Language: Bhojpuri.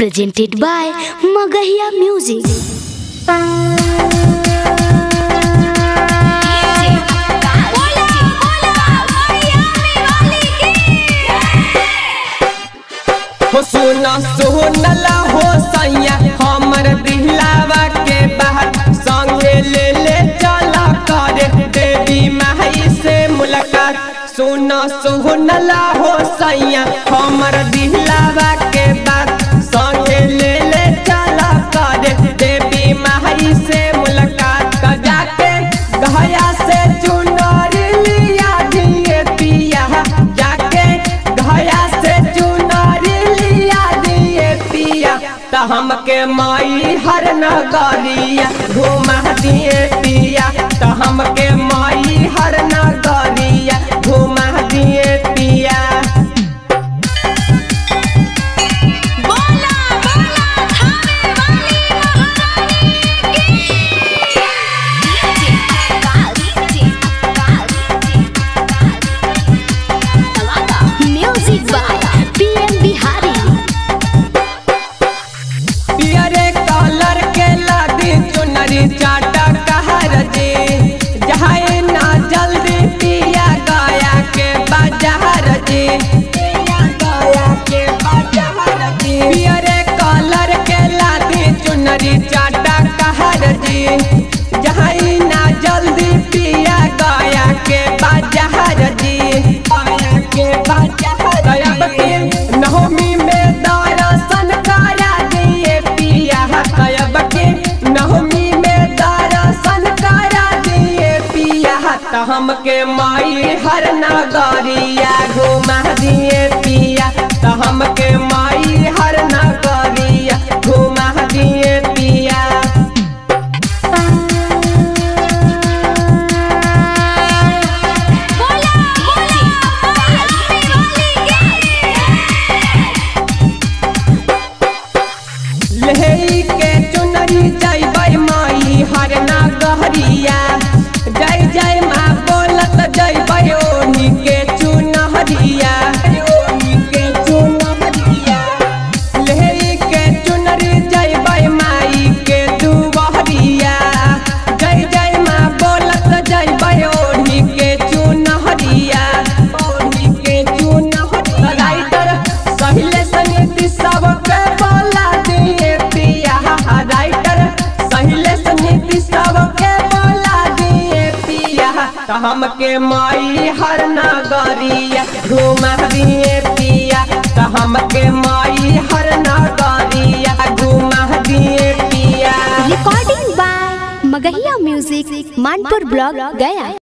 presented by Magahiya Music. हो सुना सुनला हो सैया हमर दिलावा के बात संगे ले चला करे देवी माई से मुलाकात। सुना सुनला हो सैया हमर दिलावा के बात संगे ले चला करे देवी माई से मुलाकात। जाके गया से चुनर लिया दिए पिया, जाके गया से चुनर लिया दिए पिया, त हमके माई हर नगरिया घुमा दिए पिया, त हमके माई हर नगरिया घुमा दिए पिया। Music by PM Bihari. पियरे कलर के लादी चुनरी चाटा कहर जी, जहाँ ना जल्दी पिया गया के बाजार जी, गया के बाजार जी। पियरे कलर के लादी चुनरी चाटा कहर जी, जहाँ ना जल्दी पिया गया के बाजार जी, गया के बाजार जी। नवमी में दर्शन करा दिए पिया, नवमी में दर्शन करा दिए पिया, त हमके माई हर नगरिया घुमा दिए पिया, त हमके माई हर नगरिया घुमा दिए पिया। लेही के चुनरी जैबै माई हर नगरिया, जय जय माँ बोलत जैबै ओढ़ी के चुनरिया, ओढ़ी के चुनरिया। लेही के चुनरी जैबै माई के दुबहरिया, जय जय माँ बोलत जैबै ओढ़ी के चुनरिया, ओढ़ी के चुनरिया। राइटर सहिले सनीति सबके बोला दिए पिया, राइटर सहिले सनीति सबके बोला दिए पिया, त हमके माई हर नगरिया घुमा दिए पिया, त हमके माई हर नगरिया घुमा दिए पिया। Recording by Magahiya Music, Manpur Block, Gaya.